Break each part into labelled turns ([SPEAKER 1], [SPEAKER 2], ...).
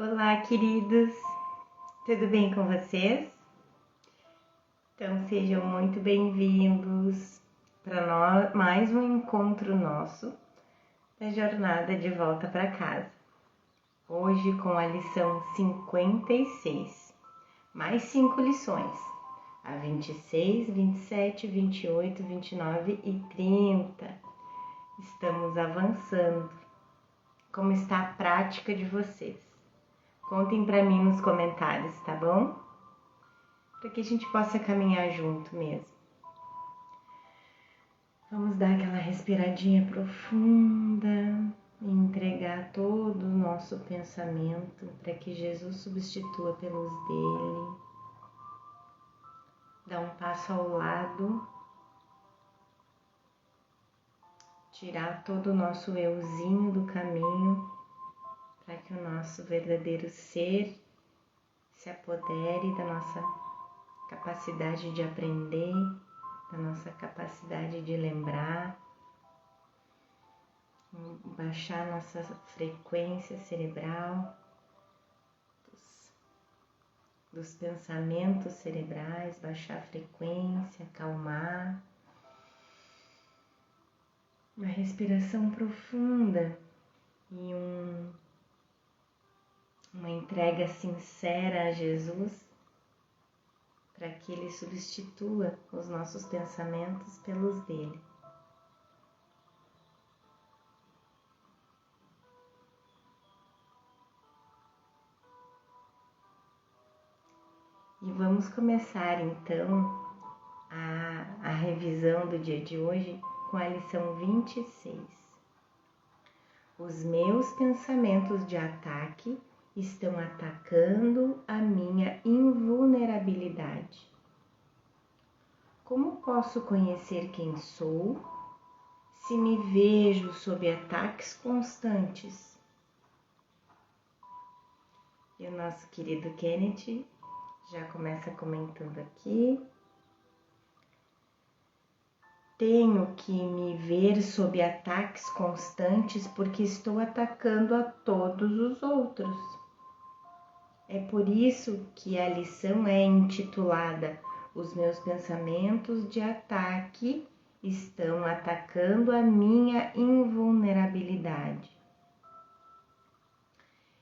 [SPEAKER 1] Olá, queridos! Tudo bem com vocês? Então sejam muito bem-vindos para mais um encontro nosso da jornada de volta para casa. Hoje com a lição 56, mais 5 lições, a 26, 27, 28, 29 e 30. Estamos avançando. Como está a prática de vocês? Contem para mim nos comentários, tá bom? Para que a gente possa caminhar junto mesmo. Vamos dar aquela respiradinha profunda e entregar todo o nosso pensamento para que Jesus substitua pelos dele. Dá um passo ao lado, tirar todo o nosso euzinho do caminho para que o nosso verdadeiro ser se apodere da nossa capacidade de aprender, da nossa capacidade de lembrar, baixar nossa frequência cerebral, dos pensamentos cerebrais, baixar a frequência, acalmar. Uma respiração profunda e uma entrega sincera a Jesus, para que Ele substitua os nossos pensamentos pelos dele. E vamos começar então a revisão do dia de hoje com a lição 26. Os meus pensamentos de ataque estão atacando a minha invulnerabilidade. Como posso conhecer quem sou se me vejo sob ataques constantes? E o nosso querido Kenneth já começa comentando aqui. Tenho que me ver sob ataques constantes porque estou atacando a todos os outros. É por isso que a lição é intitulada Os meus pensamentos de ataque estão atacando a minha invulnerabilidade.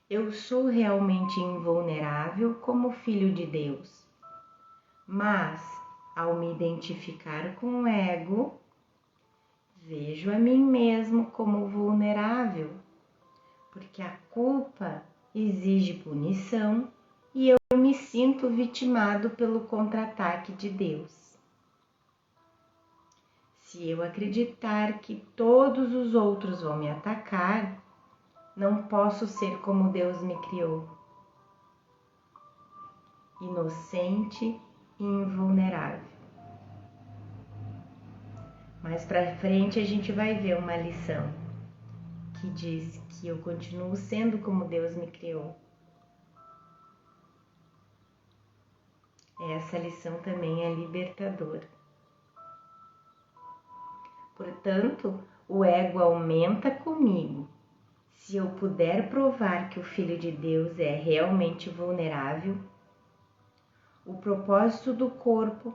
[SPEAKER 1] Eu sou realmente invulnerável como filho de Deus, mas ao me identificar com o ego, vejo a mim mesmo como vulnerável, porque a culpa exige punição e eu me sinto vitimado pelo contra-ataque de Deus. Se eu acreditar que todos os outros vão me atacar, não posso ser como Deus me criou, inocente e invulnerável. Mais pra frente a gente vai ver uma lição que diz que eu continuo sendo como Deus me criou. Essa lição também é libertadora. Portanto, o ego aumenta comigo. Se eu puder provar que o Filho de Deus é realmente vulnerável, o propósito do corpo...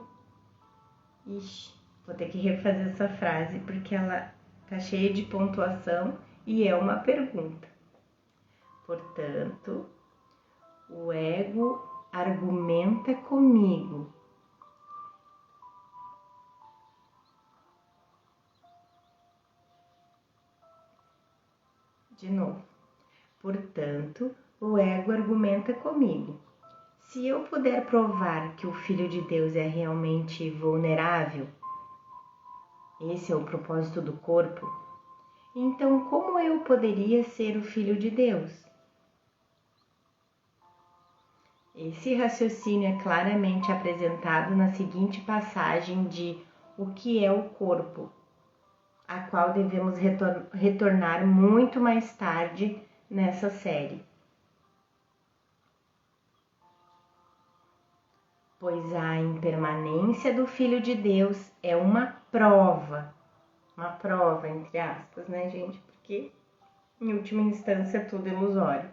[SPEAKER 1] Vou ter que refazer essa frase porque ela tá cheia de pontuação e é uma pergunta. Portanto, o ego argumenta comigo. De novo. Portanto, o ego argumenta comigo. Se eu puder provar que o Filho de Deus é realmente vulnerável, esse é o propósito do corpo, então como eu poderia ser o Filho de Deus? Esse raciocínio é claramente apresentado na seguinte passagem de O que é o corpo, a qual devemos retornar muito mais tarde nessa série. Pois a impermanência do Filho de Deus é uma prova entre aspas, né, gente? Porque, em última instância, tudo é ilusório.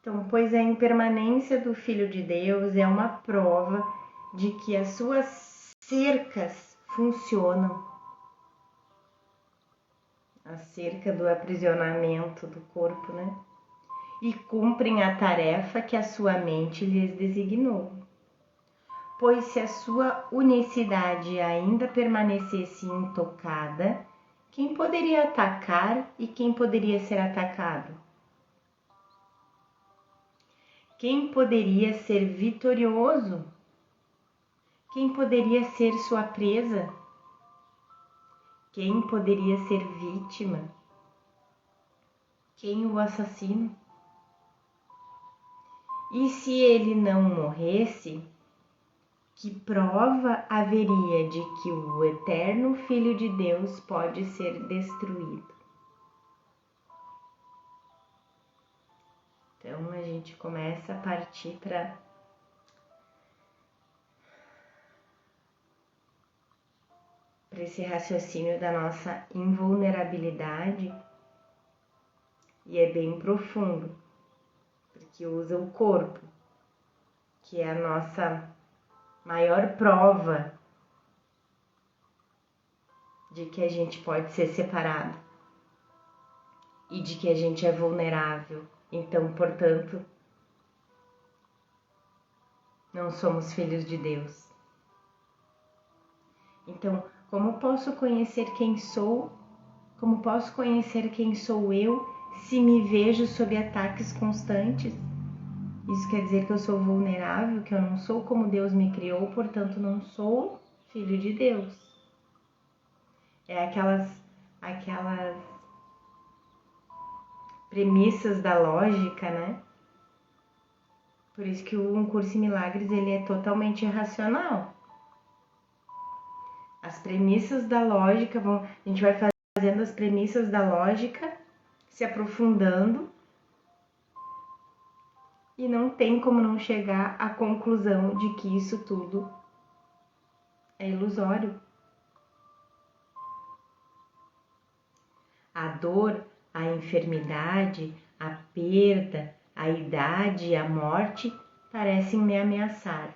[SPEAKER 1] Então, pois a impermanência do Filho de Deus é uma prova de que as suas cercas funcionam. A cerca do aprisionamento do corpo, né? E cumprem a tarefa que a sua mente lhes designou. Pois se a sua unicidade ainda permanecesse intocada, quem poderia atacar e quem poderia ser atacado? Quem poderia ser vitorioso? Quem poderia ser sua presa? Quem poderia ser vítima? Quem o assassino? E se ele não morresse, que prova haveria de que o eterno Filho de Deus pode ser destruído? Então a gente começa a partir para esse raciocínio da nossa invulnerabilidade, e é bem profundo, porque usa o corpo, que é a nossa maior prova de que a gente pode ser separado e de que a gente é vulnerável. Então, portanto, não somos filhos de Deus. Então, como posso conhecer quem sou? Como posso conhecer quem sou eu se me vejo sob ataques constantes? Isso quer dizer que eu sou vulnerável, que eu não sou como Deus me criou, portanto não sou filho de Deus. É aquelas premissas da lógica, né? Por isso que um curso em milagres ele é totalmente irracional. As premissas da lógica a gente vai fazendo as premissas da lógica, se aprofundando, e não tem como não chegar à conclusão de que isso tudo é ilusório. A dor, a enfermidade, a perda, a idade e a morte parecem me ameaçar.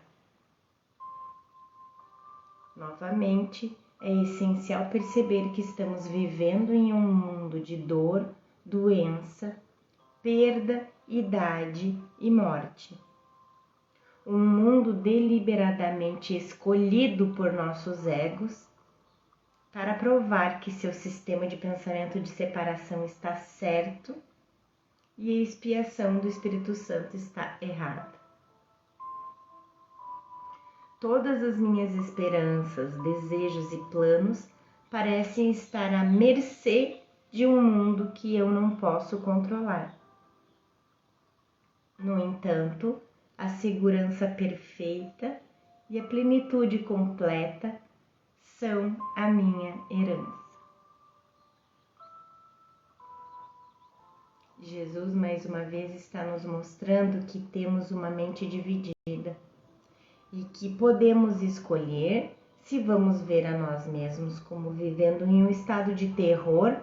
[SPEAKER 1] Novamente, é essencial perceber que estamos vivendo em um mundo de dor, doença, perda, idade e morte. Um mundo deliberadamente escolhido por nossos egos para provar que seu sistema de pensamento de separação está certo e a expiação do Espírito Santo está errada. Todas as minhas esperanças, desejos e planos parecem estar à mercê de um mundo que eu não posso controlar. No entanto, a segurança perfeita e a plenitude completa são a minha herança. Jesus, mais uma vez, está nos mostrando que temos uma mente dividida e que podemos escolher se vamos ver a nós mesmos como vivendo em um estado de terror,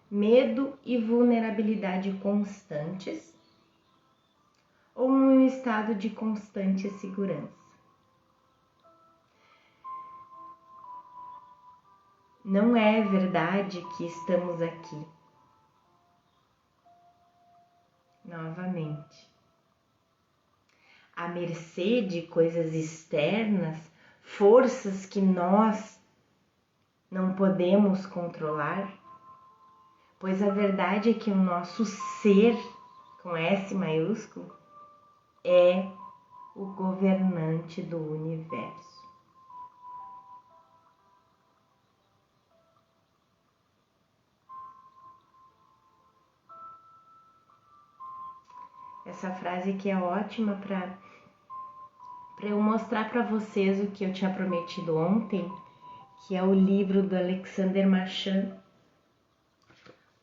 [SPEAKER 1] medo e vulnerabilidade constantes, ou em um estado de constante segurança. Não é verdade que estamos aqui. Novamente, à mercê de coisas externas, forças que nós não podemos controlar, pois a verdade é que o nosso ser, com S maiúsculo, é o governante do universo. Essa frase aqui é ótima para eu mostrar para vocês o que eu tinha prometido ontem, que é o livro do Alexander Marchand,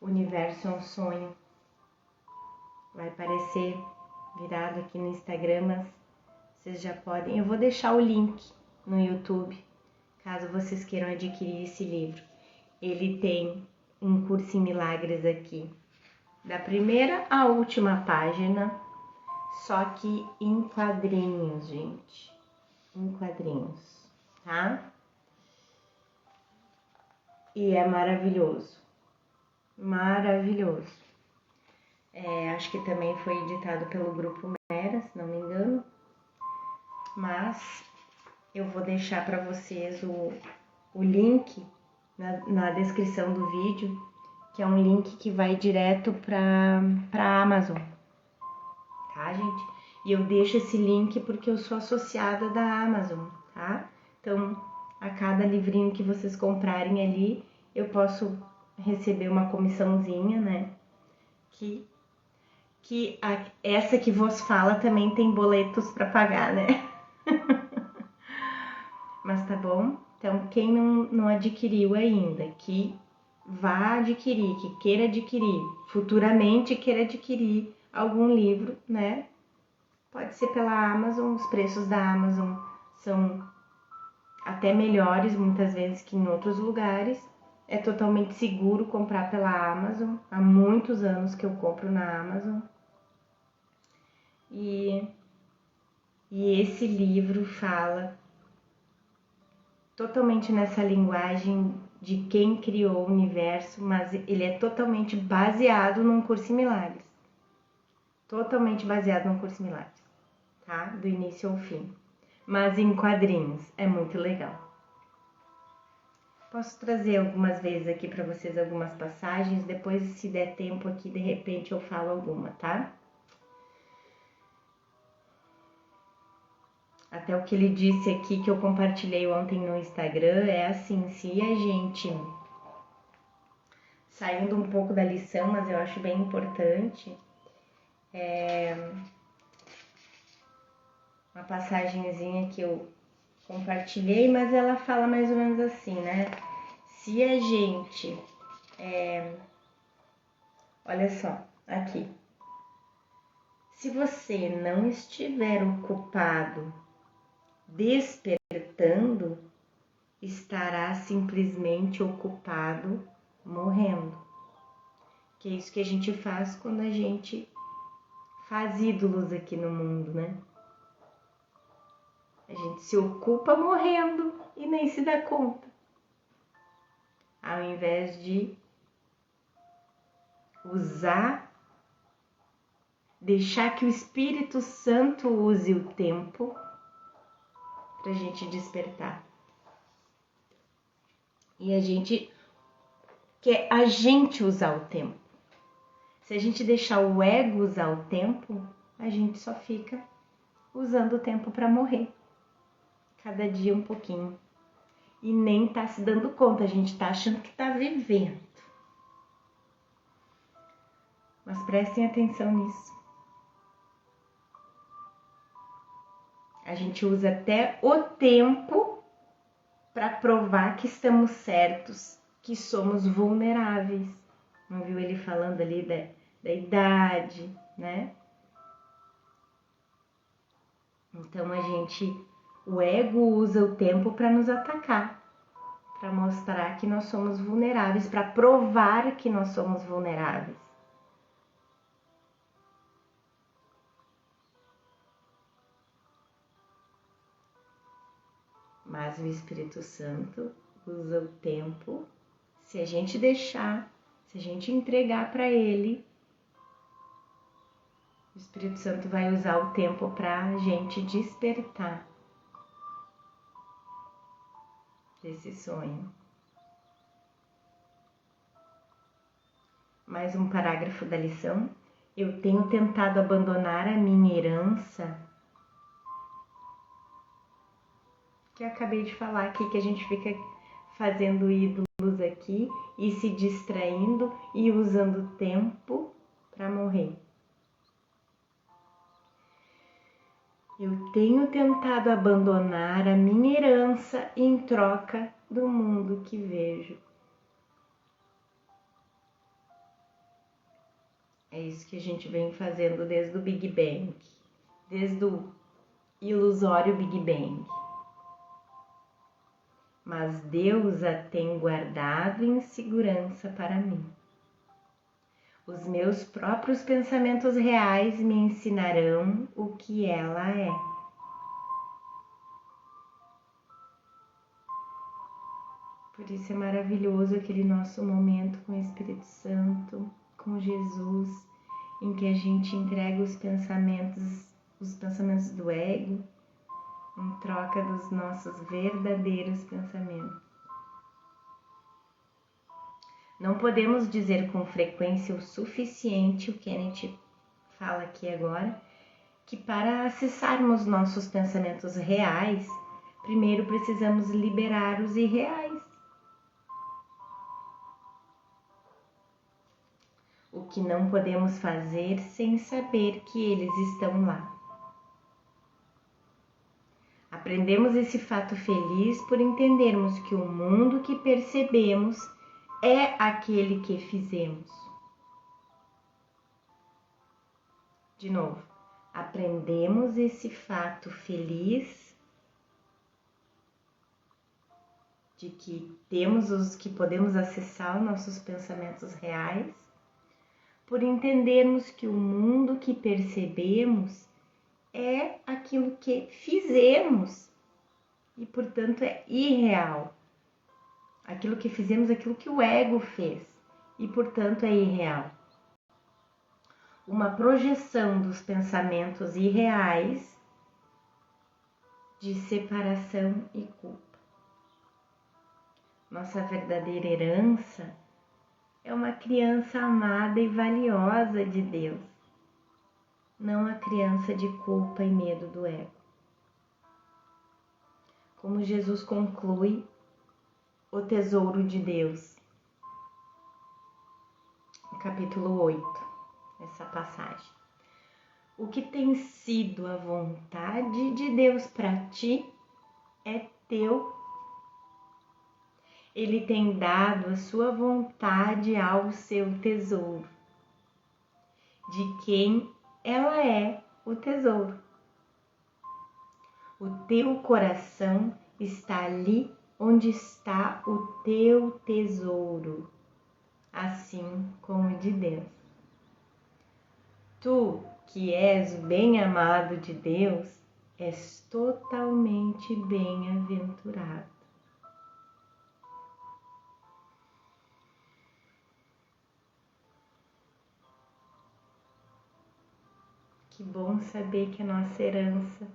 [SPEAKER 1] O Universo é um Sonho. Vai aparecer virado aqui no Instagram, mas vocês já podem. Eu vou deixar o link no YouTube, caso vocês queiram adquirir esse livro. Ele tem um curso em milagres aqui, da primeira à última página, só que em quadrinhos, gente. Em quadrinhos, tá? E é maravilhoso. Maravilhoso. Acho que também foi editado pelo Grupo Mera, se não me engano. Mas eu vou deixar para vocês o link na descrição do vídeo, que é um link que vai direto para Amazon, tá, gente? E eu deixo esse link porque eu sou associada da Amazon, tá? Então, a cada livrinho que vocês comprarem ali, eu posso receber uma comissãozinha, né? Essa que vos fala também tem boletos para pagar, né? Mas tá bom? Então, quem não adquiriu ainda, que vá adquirir, que queira adquirir, futuramente queira adquirir algum livro, né? Pode ser pela Amazon, os preços da Amazon são até melhores muitas vezes que em outros lugares. É totalmente seguro comprar pela Amazon. Há muitos anos que eu compro na Amazon. E esse livro fala totalmente nessa linguagem de quem criou o universo, mas ele é totalmente baseado num Curso em Milagres. Totalmente baseado num Curso em Milagres, tá? Do início ao fim. Mas em quadrinhos, é muito legal. Posso trazer algumas vezes aqui para vocês algumas passagens, depois se der tempo aqui, de repente eu falo alguma, tá? Até o que ele disse aqui, que eu compartilhei ontem no Instagram, é assim, se a gente, saindo um pouco da lição, mas eu acho bem importante, uma passagenzinha que eu compartilhei, mas ela fala mais ou menos assim, né? Se a gente, olha só, aqui, se você não estiver ocupado despertando, estará simplesmente ocupado morrendo. Que é isso que a gente faz quando a gente faz ídolos aqui no mundo, né? A gente se ocupa morrendo e nem se dá conta. Ao invés de usar, deixar que o Espírito Santo use o tempo pra gente despertar. E a gente quer a gente usar o tempo. Se a gente deixar o ego usar o tempo, a gente só fica usando o tempo para morrer. Cada dia um pouquinho. E nem tá se dando conta, a gente tá achando que tá vivendo. Mas prestem atenção nisso. A gente usa até o tempo para provar que estamos certos, que somos vulneráveis. Não viu ele falando ali da idade, né? Então o ego usa o tempo para nos atacar, para mostrar que nós somos vulneráveis, para provar que nós somos vulneráveis. Mas o Espírito Santo usa o tempo, se a gente deixar, se a gente entregar para ele, o Espírito Santo vai usar o tempo para a gente despertar desse sonho. Mais um parágrafo da lição. Eu tenho tentado abandonar a minha herança, que eu acabei de falar aqui, que a gente fica fazendo ídolos aqui e se distraindo e usando o tempo para morrer. Eu tenho tentado abandonar a minha herança em troca do mundo que vejo. É isso que a gente vem fazendo desde o Big Bang, desde o ilusório Big Bang. Mas Deus a tem guardado em segurança para mim. Os meus próprios pensamentos reais me ensinarão o que ela é. Por isso é maravilhoso aquele nosso momento com o Espírito Santo, com Jesus, em que a gente entrega os pensamentos do ego, em troca dos nossos verdadeiros pensamentos. Não podemos dizer com frequência o suficiente, o que a gente fala aqui agora, que para acessarmos nossos pensamentos reais, primeiro precisamos liberar os irreais. O que não podemos fazer sem saber que eles estão lá. Aprendemos esse fato feliz por entendermos que o mundo que percebemos é aquele que fizemos. De novo, aprendemos esse fato feliz de que podemos acessar os nossos pensamentos reais, por entendermos que o mundo que percebemos é aquilo que fizemos e, portanto, é irreal. Aquilo que fizemos, aquilo que o ego fez e, portanto, é irreal. Uma projeção dos pensamentos irreais de separação e culpa. Nossa verdadeira herança é uma criança amada e valiosa de Deus, não a criança de culpa e medo do ego. Como Jesus conclui o tesouro de Deus, no capítulo 8, essa passagem. O que tem sido a vontade de Deus para ti é teu. Ele tem dado a sua vontade ao seu tesouro, de quem ela é o tesouro. O teu coração está ali onde está o teu tesouro, assim como o de Deus. Tu, que és o bem-amado de Deus, és totalmente bem-aventurado. Que bom saber que a nossa herança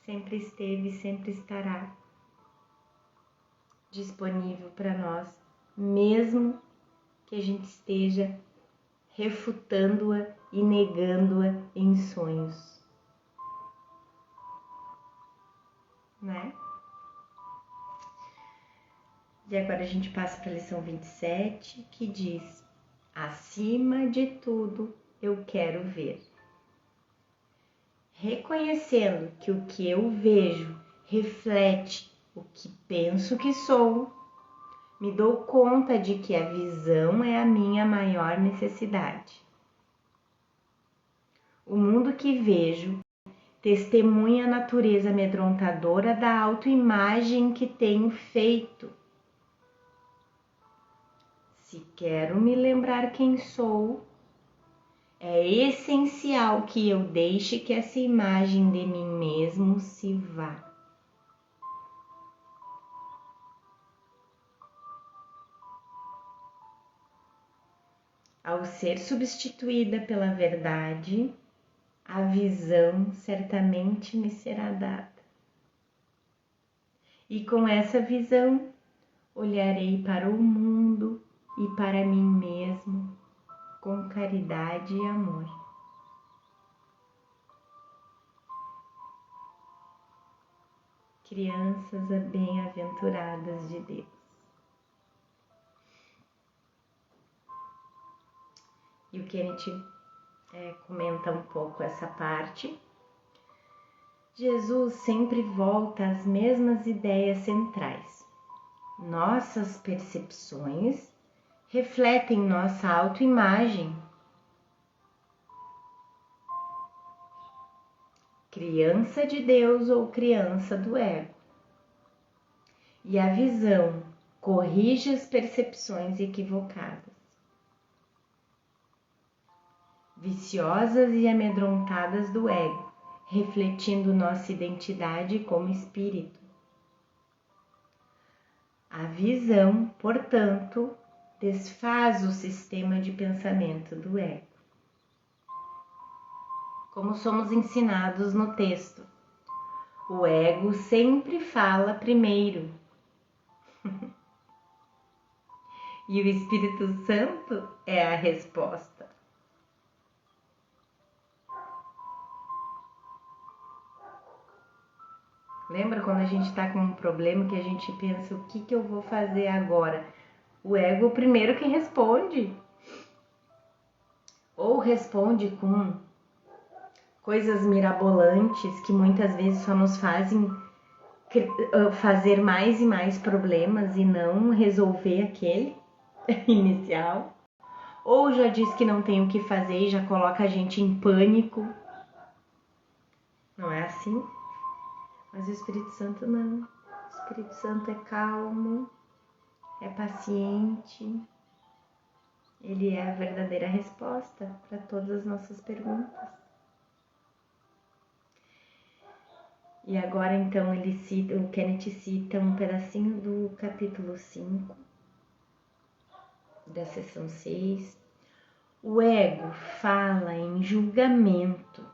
[SPEAKER 1] sempre esteve e sempre estará disponível para nós, mesmo que a gente esteja refutando-a e negando-a em sonhos, né? E agora a gente passa para a lição 27, que diz: acima de tudo eu quero ver. Reconhecendo que o que eu vejo reflete o que penso que sou, me dou conta de que a visão é a minha maior necessidade. O mundo que vejo testemunha a natureza amedrontadora da autoimagem que tenho feito. Se quero me lembrar quem sou, é essencial que eu deixe que essa imagem de mim mesmo se vá. Ao ser substituída pela verdade, a visão certamente me será dada. E com essa visão, olharei para o mundo e para mim mesmo com caridade e amor. Crianças bem-aventuradas de Deus. E o que a gente comenta um pouco essa parte, Jesus sempre volta às mesmas ideias centrais. Nossas percepções refletem nossa autoimagem. Criança de Deus ou criança do ego. E a visão corrige as percepções equivocadas. viciosas e amedrontadas do ego, refletindo nossa identidade como espírito. A visão, portanto, desfaz o sistema de pensamento do ego. Como somos ensinados no texto, o ego sempre fala primeiro. E o Espírito Santo é a resposta. Lembra quando a gente está com um problema que a gente pensa, o que eu vou fazer agora? O ego é o primeiro que responde. Ou responde com coisas mirabolantes que muitas vezes só nos fazem fazer mais e mais problemas e não resolver aquele inicial. Ou já diz que não tem o que fazer e já coloca a gente em pânico. Não é assim? Mas o Espírito Santo não. O Espírito Santo é calmo, é paciente. Ele é a verdadeira resposta para todas as nossas perguntas. E agora então o Kenneth cita um pedacinho do capítulo 5, da seção 6. O ego fala em julgamento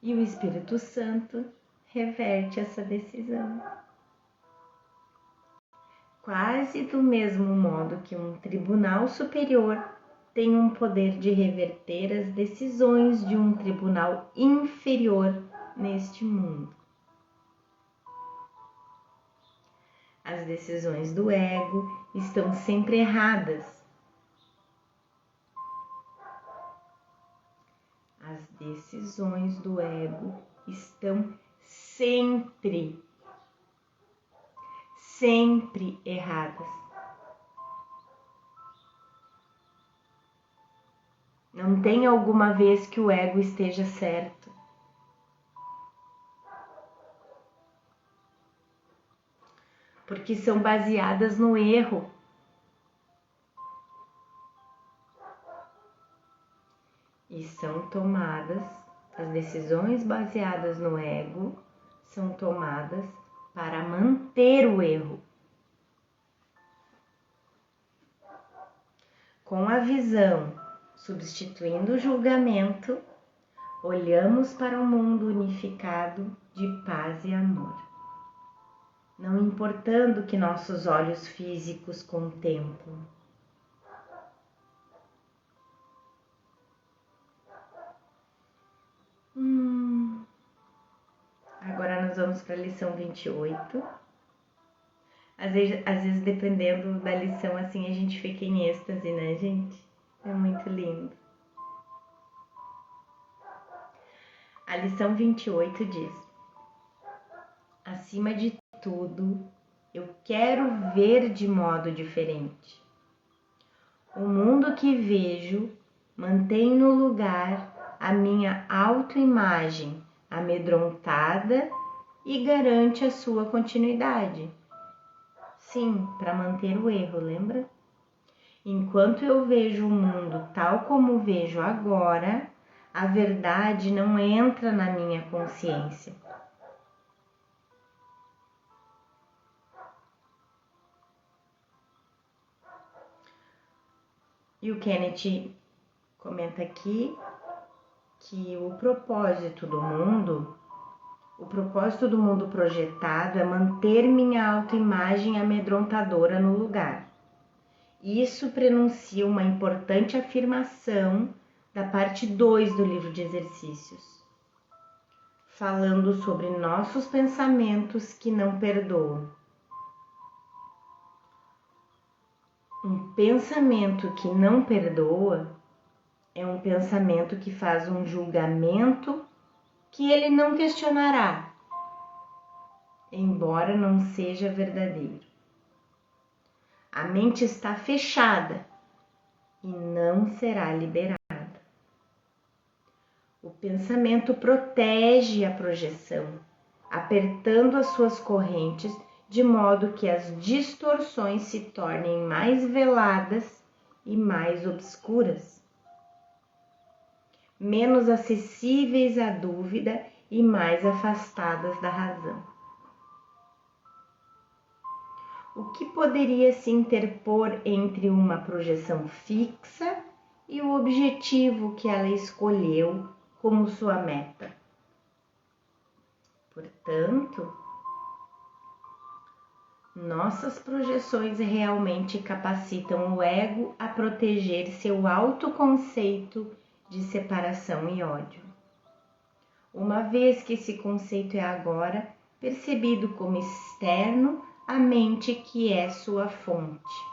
[SPEAKER 1] e o Espírito Santo reverte essa decisão. Quase do mesmo modo que um tribunal superior tem um poder de reverter as decisões de um tribunal inferior neste mundo. As decisões do ego estão sempre erradas. As decisões do ego estão sempre erradas. Não tem alguma vez que o ego esteja certo. Porque são baseadas no erro. E são tomadas, as decisões baseadas no ego são tomadas para manter o erro. Com a visão substituindo o julgamento, olhamos para um mundo unificado de paz e amor. Não importando o que nossos olhos físicos contemplam. Agora nós vamos para a lição 28. Às vezes, dependendo da lição, assim, a gente fica em êxtase, né, gente? É muito lindo. A lição 28 diz: acima de tudo, eu quero ver de modo diferente. O mundo que vejo mantém no lugar a minha autoimagem amedrontada e garante a sua continuidade. Sim, para manter o erro, lembra? Enquanto eu vejo o mundo tal como vejo agora, a verdade não entra na minha consciência. E o Kenneth comenta aqui que o propósito do mundo projetado é manter minha autoimagem amedrontadora no lugar. Isso prenuncia uma importante afirmação da parte 2 do livro de exercícios, falando sobre nossos pensamentos que não perdoam. Um pensamento que não perdoa é um pensamento que faz um julgamento que ele não questionará, embora não seja verdadeiro. A mente está fechada e não será liberada. O pensamento protege a projeção, apertando as suas correntes de modo que as distorções se tornem mais veladas e mais obscuras. menos acessíveis à dúvida e mais afastadas da razão. O que poderia se interpor entre uma projeção fixa e o objetivo que ela escolheu como sua meta? Portanto, nossas projeções realmente capacitam o ego a proteger seu autoconceito de separação e ódio. Uma vez que esse conceito é agora percebido como externo à mente que é sua fonte.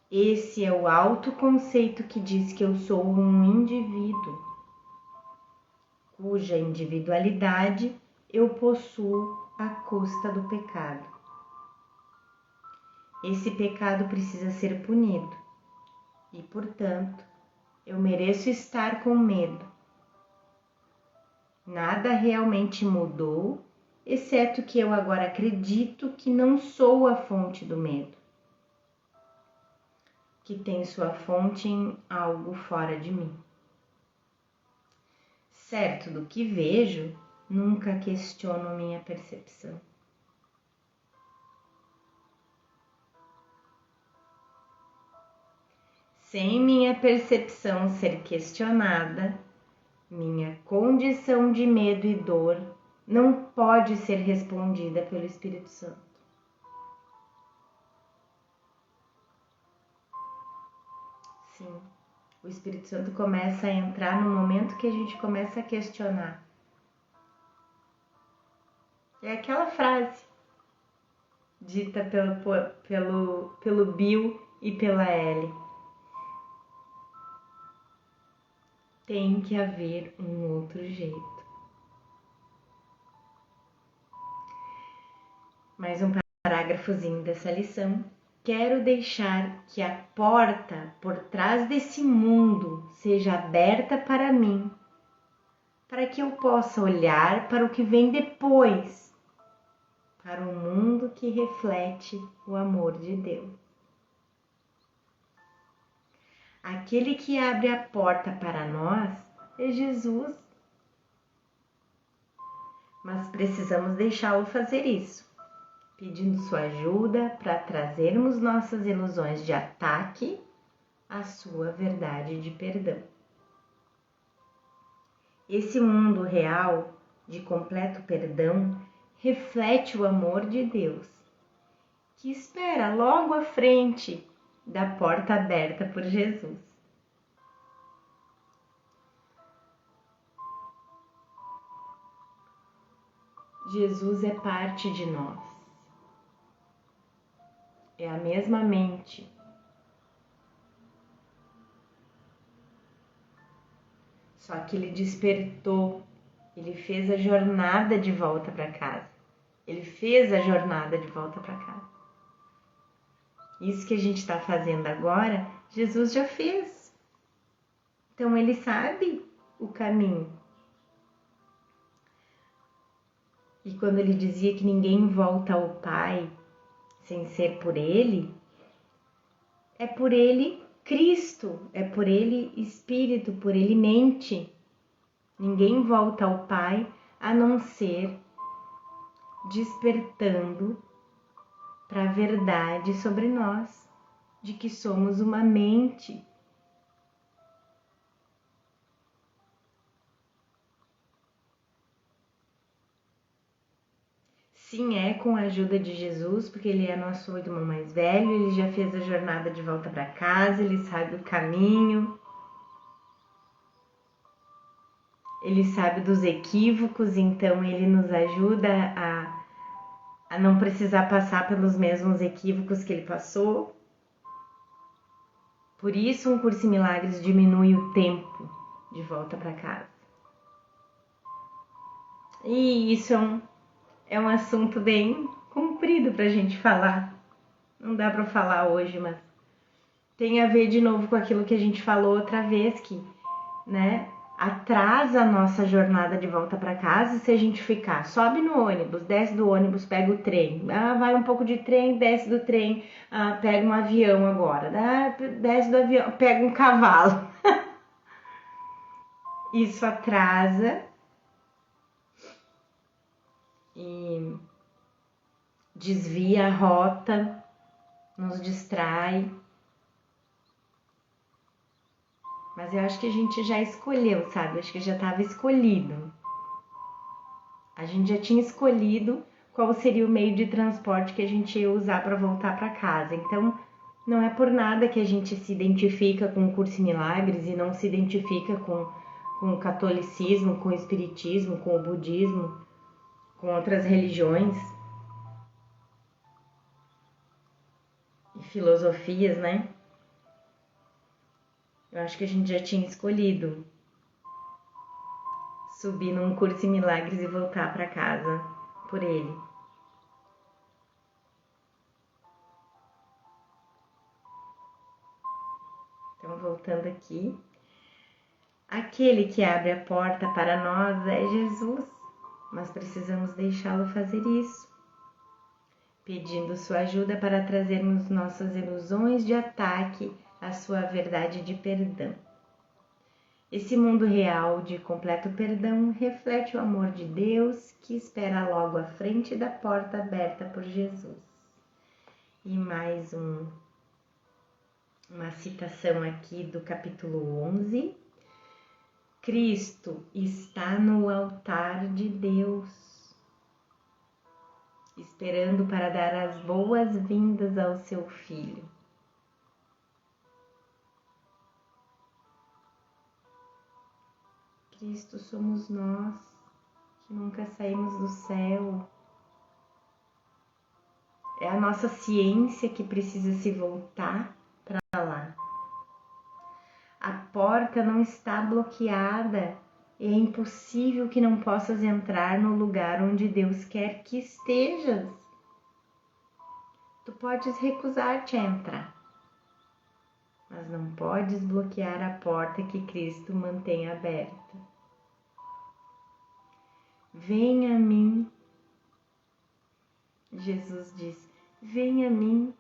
[SPEAKER 1] Esse é o autoconceito que diz que eu sou um indivíduo, cuja individualidade eu possuo à custa do pecado. Esse pecado precisa ser punido e, portanto, eu mereço estar com medo. Nada realmente mudou, exceto que eu agora acredito que não sou a fonte do medo, que tem sua fonte em algo fora de mim. Certo do que vejo, nunca questiono minha percepção. Sem minha percepção ser questionada, minha condição de medo e dor não pode ser respondida pelo Espírito Santo. Sim, o Espírito Santo começa a entrar no momento que a gente começa a questionar. É aquela frase dita pelo Bill e pela Ellie. Tem que haver um outro jeito. Mais um parágrafozinho dessa lição. Quero deixar que a porta por trás desse mundo seja aberta para mim, para que eu possa olhar para o que vem depois, para um mundo que reflete o amor de Deus. Aquele que abre a porta para nós é Jesus. Mas precisamos deixá-lo fazer isso, pedindo sua ajuda para trazermos nossas ilusões de ataque à sua verdade de perdão. Esse mundo real de completo perdão reflete o amor de Deus, que espera logo à frente da porta aberta por Jesus. Jesus é parte de nós. É a mesma mente. Só que ele despertou, ele fez a jornada de volta para casa. Ele fez a jornada de volta para casa. Isso que a gente está fazendo agora, Jesus já fez. Então ele sabe o caminho. E quando ele dizia que ninguém volta ao Pai sem ser por ele, é por ele Cristo, é por ele Espírito, por ele mente. Ninguém volta ao Pai a não ser despertando para a verdade sobre nós, de que somos uma mente. Sim, é com a ajuda de Jesus, porque ele é nosso irmão mais velho, ele já fez a jornada de volta para casa, ele sabe o caminho, ele sabe dos equívocos, então ele nos ajuda a não precisar passar pelos mesmos equívocos que ele passou. Por isso, um curso em milagres diminui o tempo de volta para casa. E isso é um assunto bem comprido para a gente falar. Não dá para falar hoje, mas tem a ver de novo com aquilo que a gente falou outra vez, que, né, atrasa a nossa jornada de volta para casa se a gente ficar, sobe no ônibus, desce do ônibus, pega o trem, vai um pouco de trem, desce do trem, pega um avião agora, desce do avião, pega um cavalo. Isso atrasa e desvia a rota, nos distrai. Mas eu acho que a gente já escolheu, sabe? Eu acho que já estava escolhido. A gente já tinha escolhido qual seria o meio de transporte que a gente ia usar para voltar para casa. Então, não é por nada que a gente se identifica com o Curso em Milagres e não se identifica com o catolicismo, com o espiritismo, com o budismo, com outras religiões e filosofias, né? Eu acho que a gente já tinha escolhido subir num Curso em Milagres e voltar para casa por ele. Então, voltando aqui. Aquele que abre a porta para nós é Jesus, mas precisamos deixá-lo fazer isso, pedindo sua ajuda para trazermos nossas ilusões de ataque à sua verdade de perdão. Esse mundo real de completo perdão reflete o amor de Deus que espera logo à frente da porta aberta por Jesus. E mais uma citação aqui do capítulo 11. Cristo está no altar de Deus, esperando para dar as boas-vindas ao seu Filho. Cristo somos nós, que nunca saímos do céu. É a nossa ciência que precisa se voltar para lá. A porta não está bloqueada. É impossível que não possas entrar no lugar onde Deus quer que estejas. Tu podes recusar-te a entrar, mas não podes bloquear a porta que Cristo mantém aberta. Venha a mim, Jesus diz, venha a mim,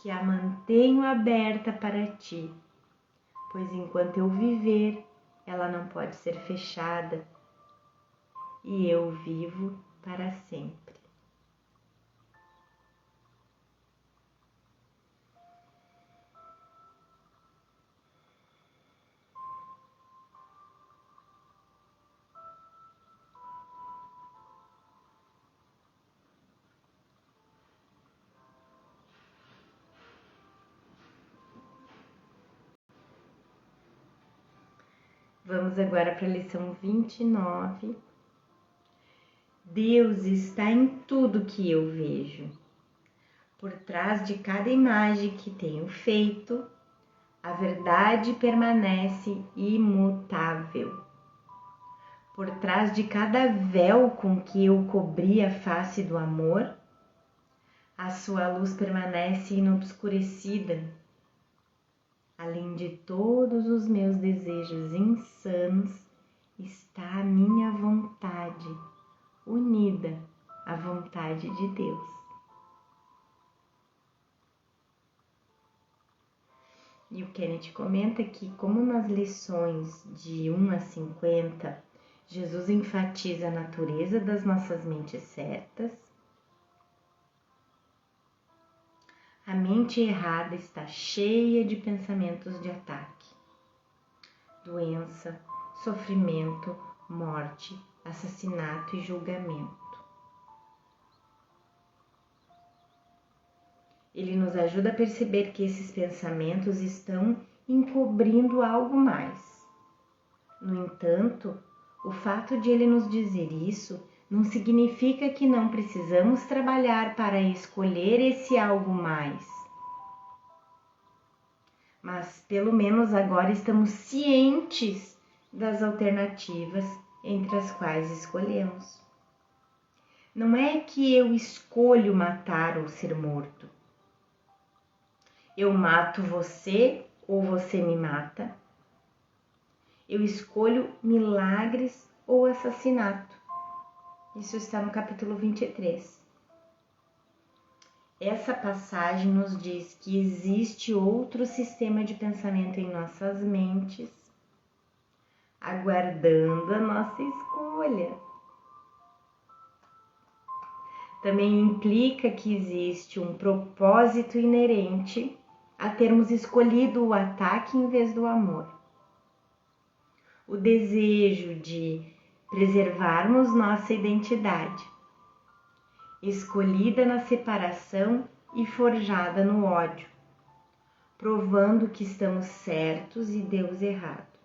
[SPEAKER 1] que a mantenho aberta para ti, pois enquanto eu viver, ela não pode ser fechada, e eu vivo para sempre. Vamos agora para a lição 29. Deus está em tudo que eu vejo. Por trás de cada imagem que tenho feito, a verdade permanece imutável. Por trás de cada véu com que eu cobri a face do amor, a sua luz permanece inobscurecida. Além de todos os meus desejos insanos, está a minha vontade, unida à vontade de Deus. E o Kenneth comenta que, como nas lições de 1 a 50, Jesus enfatiza a natureza das nossas mentes certas, a mente errada está cheia de pensamentos de ataque, doença, sofrimento, morte, assassinato e julgamento. Ele nos ajuda a perceber que esses pensamentos estão encobrindo algo mais. No entanto, o fato de ele nos dizer isso não significa que não precisamos trabalhar para escolher esse algo mais. Mas pelo menos agora estamos cientes das alternativas entre as quais escolhemos. Não é que eu escolho matar ou ser morto. Eu mato você ou você me mata. Eu escolho milagres ou assassinato. Isso está no capítulo 23. Essa passagem nos diz que existe outro sistema de pensamento em nossas mentes, aguardando a nossa escolha. Também implica que existe um propósito inerente a termos escolhido o ataque em vez do amor. O desejo de preservarmos nossa identidade, escolhida na separação e forjada no ódio, provando que estamos certos e Deus errado.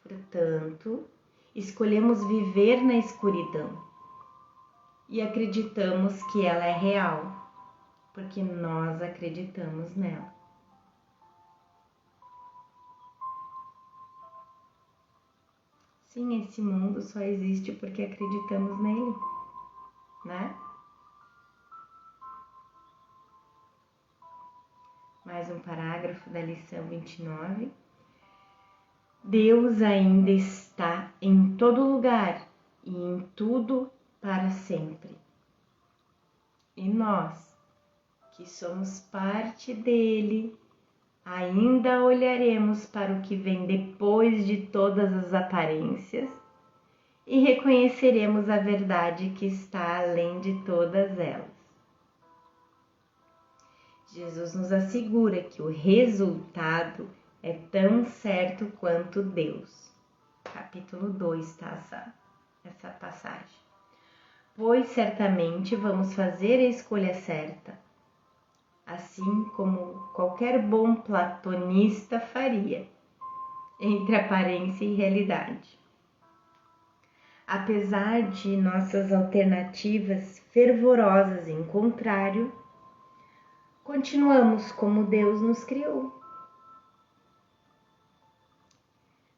[SPEAKER 1] Portanto, escolhemos viver na escuridão e acreditamos que ela é real, porque nós acreditamos nela. Sim, esse mundo só existe porque acreditamos nele, né? Mais um parágrafo da lição 29. Deus ainda está em todo lugar e em tudo para sempre. E nós, que somos parte dele, ainda olharemos para o que vem depois de todas as aparências e reconheceremos a verdade que está além de todas elas. Jesus nos assegura que o resultado é tão certo quanto Deus. Capítulo 2, tá? Essa passagem. Pois certamente vamos fazer a escolha certa, assim como qualquer bom platonista faria, entre aparência e realidade. Apesar de nossas alternativas fervorosas em contrário, continuamos como Deus nos criou.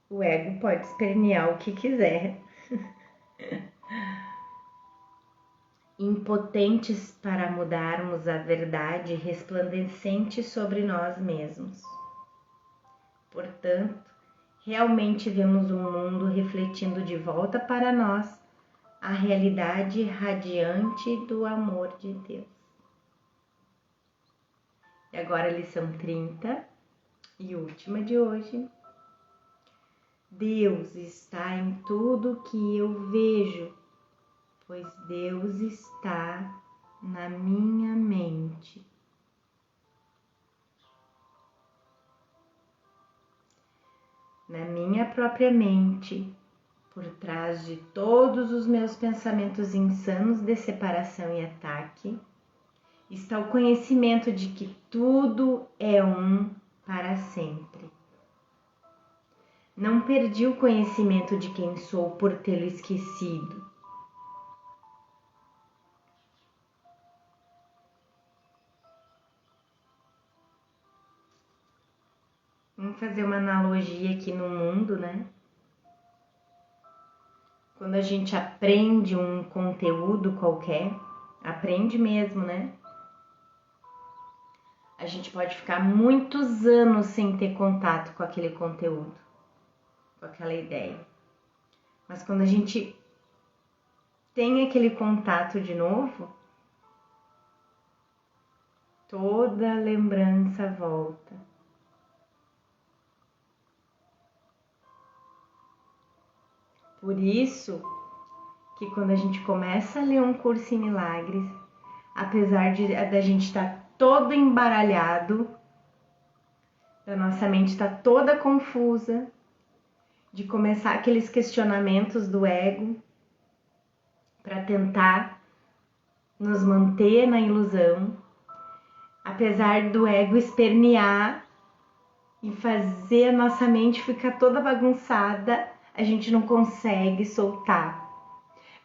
[SPEAKER 1] O ego pode espernear o que quiser. Impotentes para mudarmos a verdade resplandecente sobre nós mesmos. Portanto, realmente vemos o mundo refletindo de volta para nós a realidade radiante do amor de Deus. E agora a lição 30 e última de hoje. Deus está em tudo que eu vejo, pois Deus está na minha mente. Na minha própria mente, por trás de todos os meus pensamentos insanos de separação e ataque, está o conhecimento de que tudo é um para sempre. Não perdi o conhecimento de quem sou por tê-lo esquecido. Vamos fazer uma analogia aqui no mundo, né? Quando a gente aprende um conteúdo qualquer, aprende mesmo, né? A gente pode ficar muitos anos sem ter contato com aquele conteúdo, com aquela ideia. Mas quando a gente tem aquele contato de novo, toda lembrança volta. Por isso que quando a gente começa a ler um curso em milagres, apesar da gente estar todo embaralhado, da nossa mente estar toda confusa, de começar aqueles questionamentos do ego para tentar nos manter na ilusão, apesar do ego espernear e fazer a nossa mente ficar toda bagunçada, a gente não consegue soltar.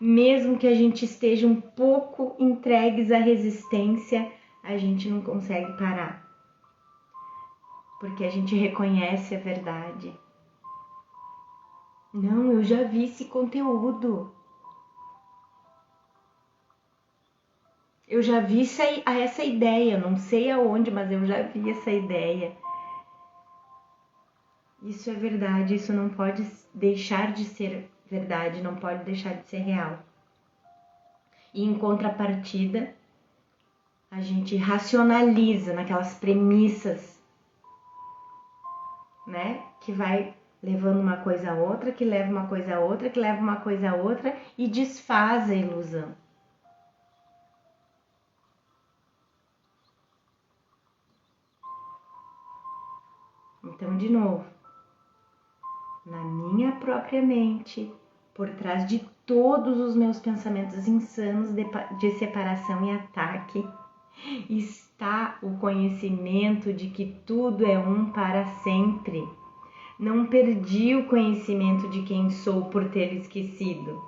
[SPEAKER 1] Mesmo que a gente esteja um pouco entregues à resistência, a gente não consegue parar. Porque a gente reconhece a verdade. Não, eu já vi esse conteúdo. Eu já vi essa ideia, não sei aonde, mas eu já vi essa ideia. Isso é verdade, isso não pode deixar de ser verdade, não pode deixar de ser real. E em contrapartida, a gente racionaliza naquelas premissas, né? Que vai levando uma coisa a outra, que leva uma coisa a outra, que leva uma coisa a outra e desfaz a ilusão. Então, de novo, na minha própria mente, por trás de todos os meus pensamentos insanos de separação e ataque, está o conhecimento de que tudo é um para sempre. Não perdi o conhecimento de quem sou por ter esquecido.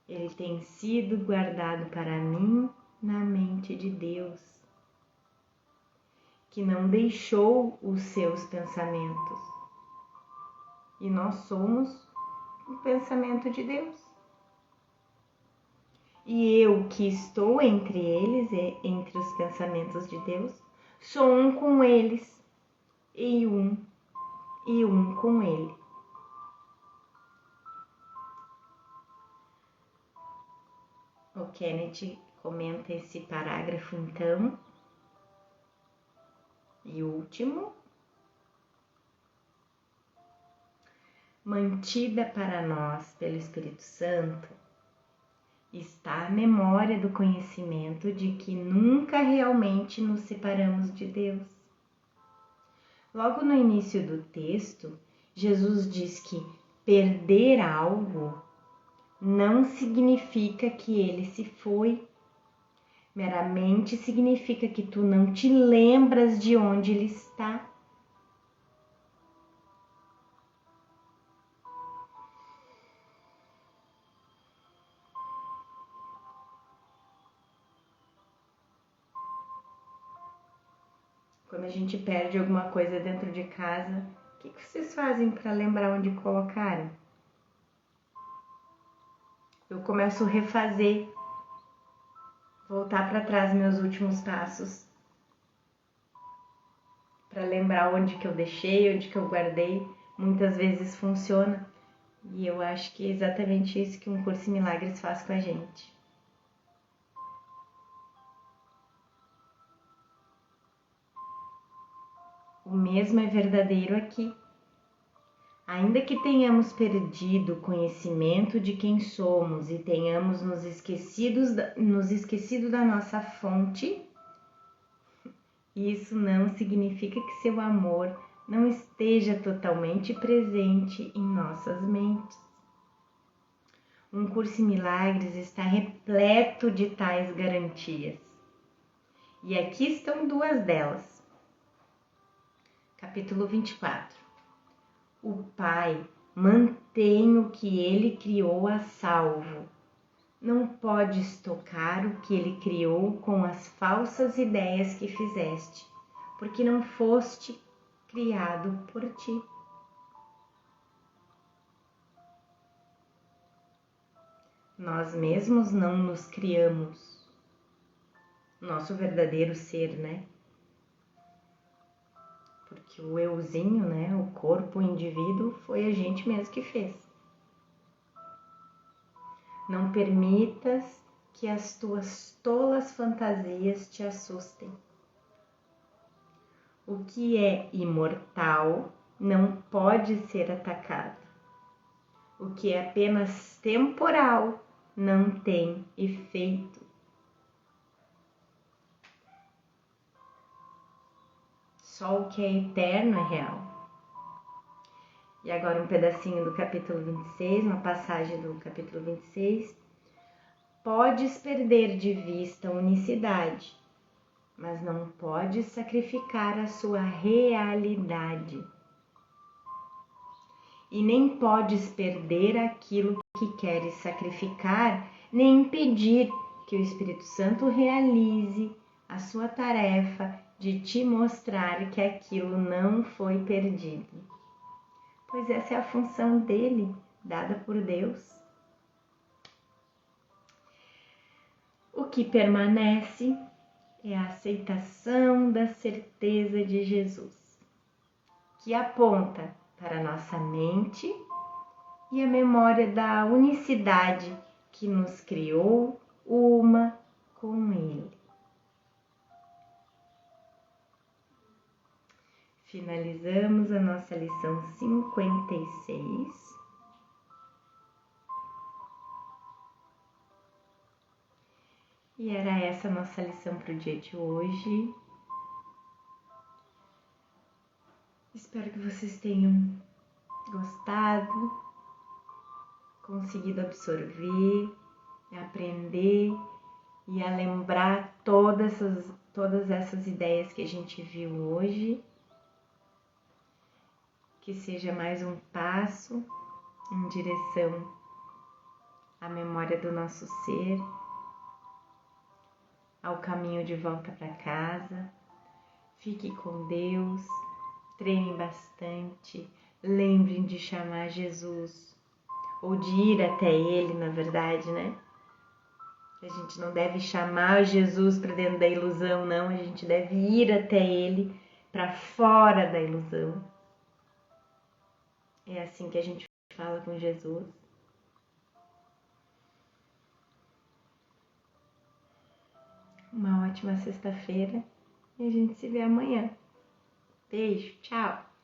[SPEAKER 1] Ele tem sido guardado para mim na mente de Deus, que não deixou os seus pensamentos. E nós somos o pensamento de Deus. E eu que estou entre eles, entre os pensamentos de Deus, sou um com eles e um com ele. O Kenneth comenta esse parágrafo então. E último. Mantida para nós pelo Espírito Santo, está a memória do conhecimento de que nunca realmente nos separamos de Deus. Logo no início do texto, Jesus diz que perder algo não significa que ele se foi. Meramente significa que tu não te lembras de onde ele está. Quando a gente perde alguma coisa dentro de casa, o que vocês fazem para lembrar onde colocaram? Eu começo a refazer, voltar para trás meus últimos passos, para lembrar onde que eu deixei, onde que eu guardei. Muitas vezes funciona, e eu acho que é exatamente isso que um Curso em Milagres faz com a gente. O mesmo é verdadeiro aqui. Ainda que tenhamos perdido o conhecimento de quem somos e tenhamos nos esquecido da nossa fonte, isso não significa que seu amor não esteja totalmente presente em nossas mentes. Um Curso em Milagres está repleto de tais garantias. E aqui estão duas delas. Capítulo 24. O Pai mantém o que Ele criou a salvo. Não podes tocar o que Ele criou com as falsas ideias que fizeste, porque não foste criado por ti. Nós mesmos não nos criamos. Nosso verdadeiro ser, né? Porque o euzinho, né, o corpo, o indivíduo, foi a gente mesmo que fez. Não permitas que as tuas tolas fantasias te assustem. O que é imortal não pode ser atacado. O que é apenas temporal não tem efeito. Só o que é eterno é real. E agora um pedacinho do capítulo 26, uma passagem do capítulo 26. Podes perder de vista a unicidade, mas não podes sacrificar a sua realidade. E nem podes perder aquilo que queres sacrificar, nem impedir que o Espírito Santo realize a sua tarefa de te mostrar que aquilo não foi perdido. Pois essa é a função dele, dada por Deus. O que permanece é a aceitação da certeza de Jesus, que aponta para a nossa mente e a memória da unicidade que nos criou uma com Ele. finalizamos a nossa lição 56. E era essa a nossa lição para o dia de hoje. Espero que vocês tenham gostado, conseguido absorver, aprender e a lembrar todas essas ideias que a gente viu hoje. Que seja mais um passo em direção à memória do nosso ser, ao caminho de volta para casa. Fique com Deus, treinem bastante, lembrem de chamar Jesus, ou de ir até Ele, na verdade, né? A gente não deve chamar Jesus para dentro da ilusão, não, a gente deve ir até Ele, para fora da ilusão. É assim que a gente fala com Jesus. Uma ótima sexta-feira e a gente se vê amanhã. Beijo, tchau!